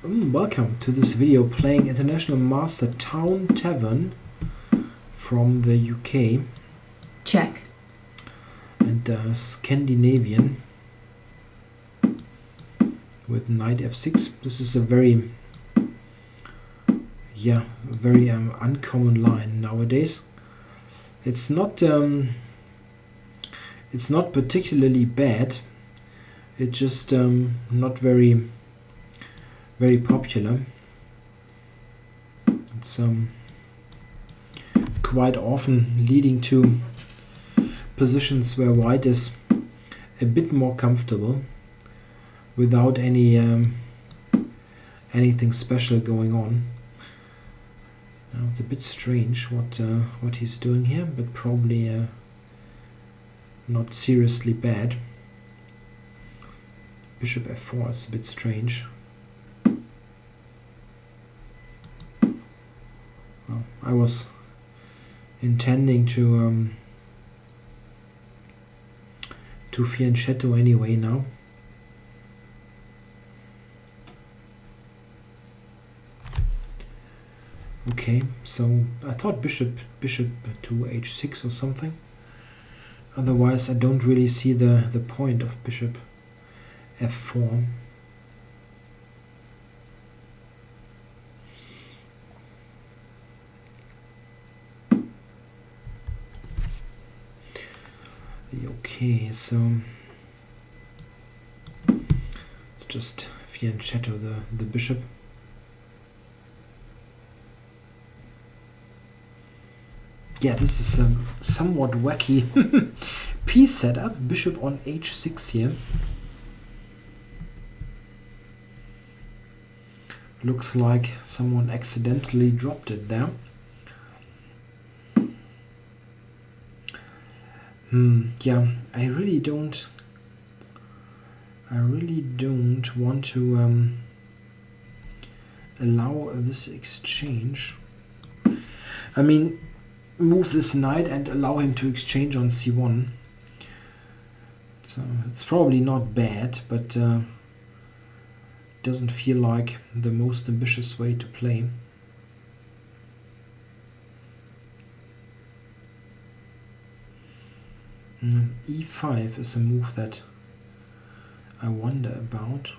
Welcome to this video playing International Master Town Tavern from the UK. Check. And Skandinavian with knight f6. This is a very uncommon line nowadays. It's not particularly bad. It's just not very popular. It's quite often leading to positions where white is a bit more comfortable without anything special going on. It's a bit strange what he's doing here, but probably not seriously bad. Bishop f4 is a bit strange. Well, I was intending to fianchetto anyway now. Okay, so I thought bishop to h6 or something. Otherwise I don't really see the point of bishop f4. Okay, so let's just fianchetto the bishop. Yeah, this is a somewhat wacky piece setup. Bishop on h6 here. Looks like someone accidentally dropped it there. Yeah, I really don't want to allow this exchange. I mean, move this knight and allow him to exchange on c1. So it's probably not bad, but doesn't feel like the most ambitious way to play. E5 is a move that I wonder about.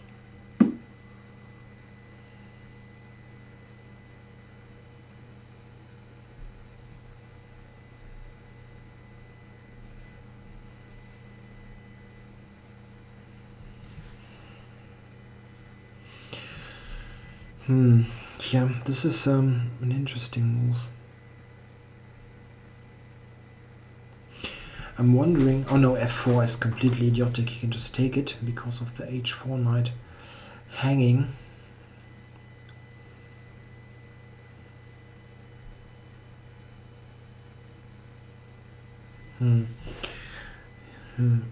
Yeah, this is an interesting move. I'm wondering, oh no, f4 is completely idiotic. He can just take it because of the h4 knight hanging.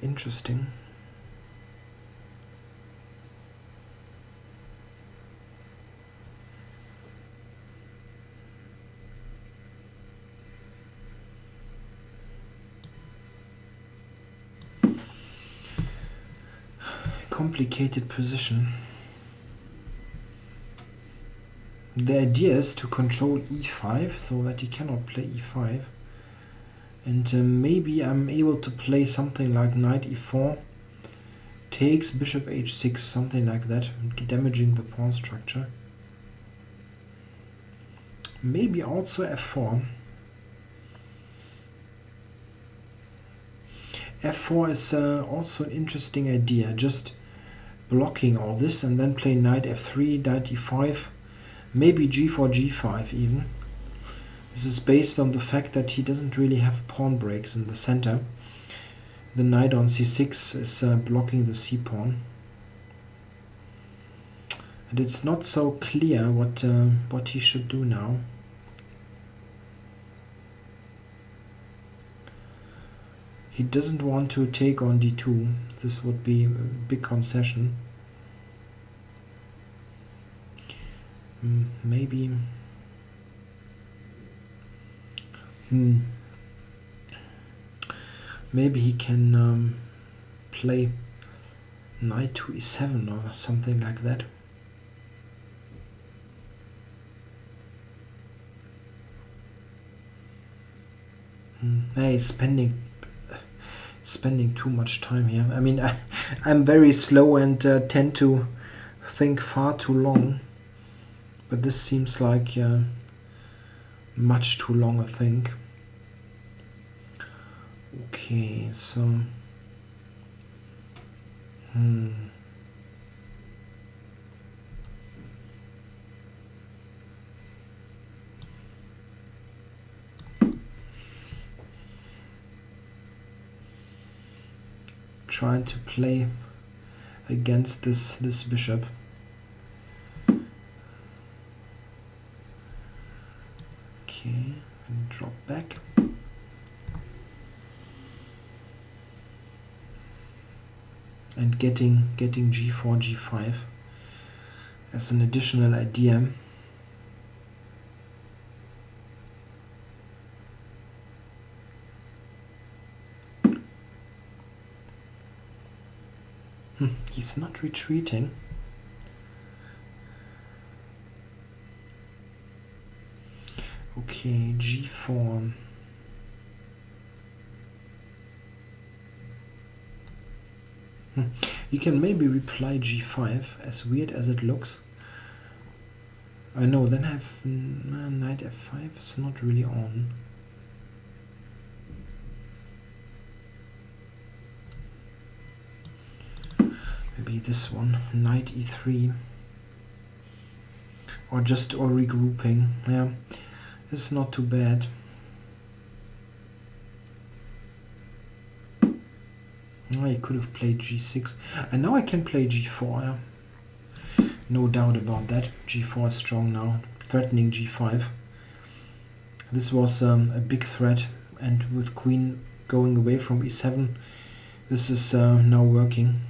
Interesting. Complicated position. The idea is to control e5 so that he cannot play e5, and maybe I'm able to play something like knight e4 takes bishop h6, something like that, damaging the pawn structure. Maybe also f4. f4 is also an interesting idea, just blocking all this and then play knight f3, knight e5, maybe g4, g5 even. This is based on the fact that he doesn't really have pawn breaks in the center. The knight on c6 is blocking the c-pawn. And it's not so clear what he should do now. He doesn't want to take on d2. This would be a big concession. Maybe. Maybe he can play knight to e7 or something like that. He's spending too much time here. I mean, I'm very slow and tend to think far too long, but this seems like much too long, I think. Okay, so trying to play against this bishop. Okay, and drop back. And getting g4, g5 as an additional idea. He's not retreating. Okay, g4. You can maybe reply g5, as weird as it looks. I know, then have knight f5 is not really on. Maybe this one, knight e3. Or regrouping. Yeah, it's not too bad. I could have played g6, and now I can play g4. Yeah? No doubt about that. g4 is strong now, threatening g5. This was a big threat, and with queen going away from e7, this is now working.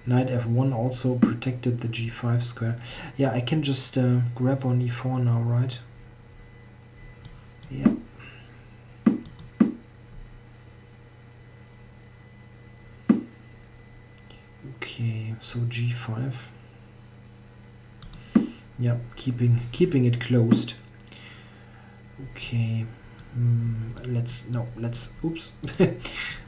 Knight f1 also protected the g5 square. Yeah, I can just grab on e4 now, right? Yeah. Okay, so g5. Yeah, keeping it closed. Okay, let's oops.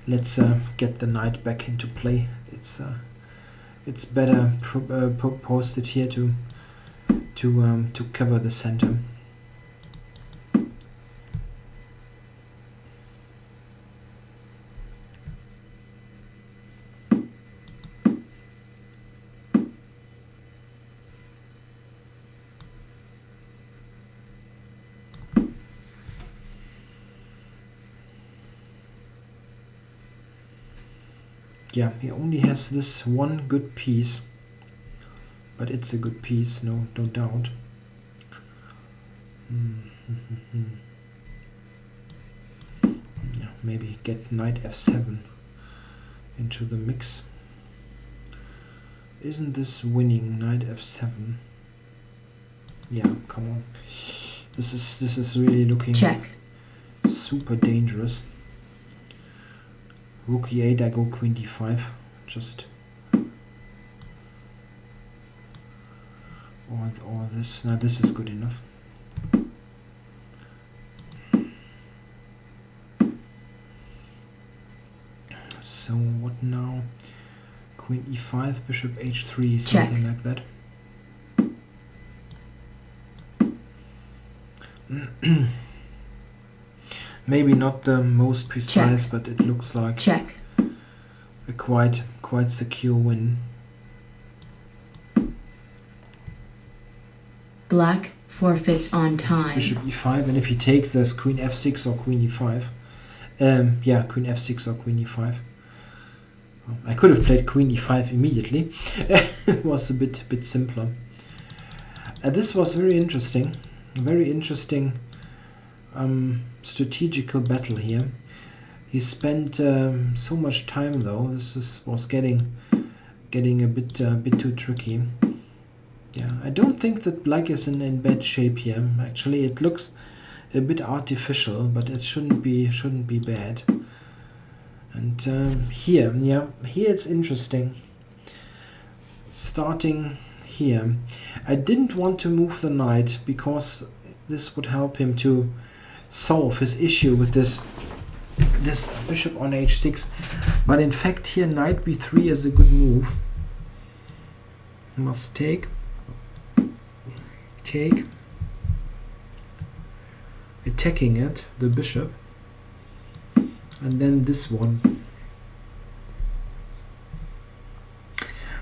Let's get the knight back into play. It's better posted here to cover the center. Yeah, he only has this one good piece, but it's a good piece, no doubt. Yeah, maybe get knight f7 into the mix. Isn't this winning? Knight f7. Yeah, come on. This is really looking super dangerous. Rook e8, I go queen d5, just or this. Now this is good enough. So what now? Queen e5, bishop h3, something like that. Maybe not the most precise, but it looks like a quite secure win. Black forfeits on time. Bishop e5, and if he takes, there's queen f6 or queen e5. Yeah, queen f6 or queen e5. I could have played queen e5 immediately. It was a bit simpler. This was very interesting. Very interesting strategical battle here. He spent so much time though. This was getting a bit too tricky. Yeah, I don't think that black is in bad shape here. Actually, it looks a bit artificial, but it shouldn't be bad. And here it's interesting. Starting here, I didn't want to move the knight because this would help him to solve his issue with this bishop on h6. But in fact here knight b3 is a good move. Must take, attacking it, the bishop, and then this one.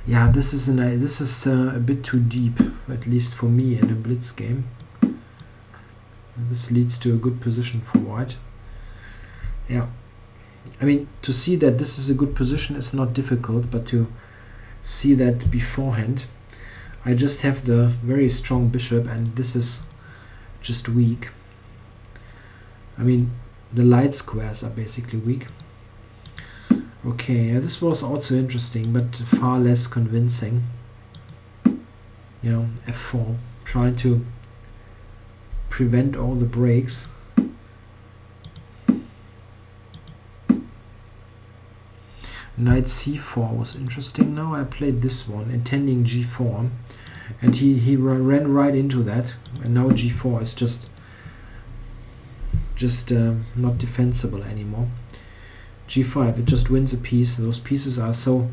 Yeah, this is a bit too deep, at least for me in a blitz game. This leads to a good position for white. Yeah, I mean, to see that this is a good position is not difficult, but to see that beforehand, I just have the very strong bishop and this is just weak. I mean, the light squares are basically weak. Okay, this was also interesting, but far less convincing. You know, f4, trying to prevent all the breaks. Knight c4 was interesting. Now I played this one, intending g4, and he ran right into that, and now g4 is just not defensible anymore. g5, it just wins a piece. Those pieces are so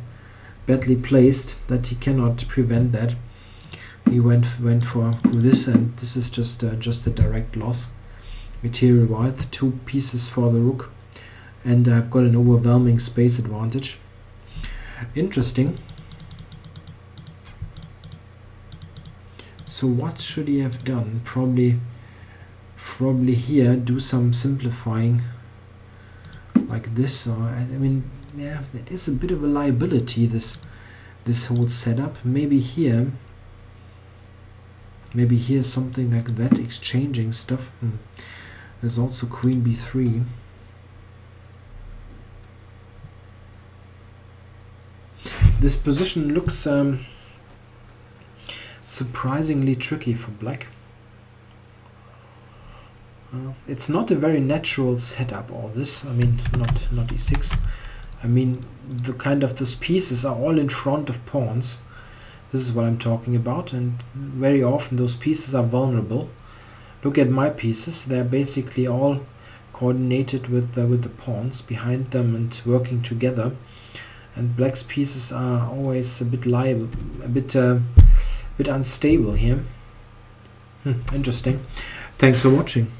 badly placed that he cannot prevent that. He went for this, and this is just a direct loss material-wise. 2 pieces for the rook, and I've got an overwhelming space advantage. Interesting. So what should he have done? Probably here do some simplifying like this, or I mean, yeah, it is a bit of a liability, this whole setup. Maybe here something like that, exchanging stuff. There's also queen b3. This position looks surprisingly tricky for black. It's not a very natural setup, all this. I mean, not e6. I mean, the kind of those pieces are all in front of pawns. This is what I'm talking about, and very often those pieces are vulnerable. Look at my pieces; they're basically all coordinated with the pawns behind them and working together. And black's pieces are always a bit liable, a bit unstable here. Interesting. Thanks for watching.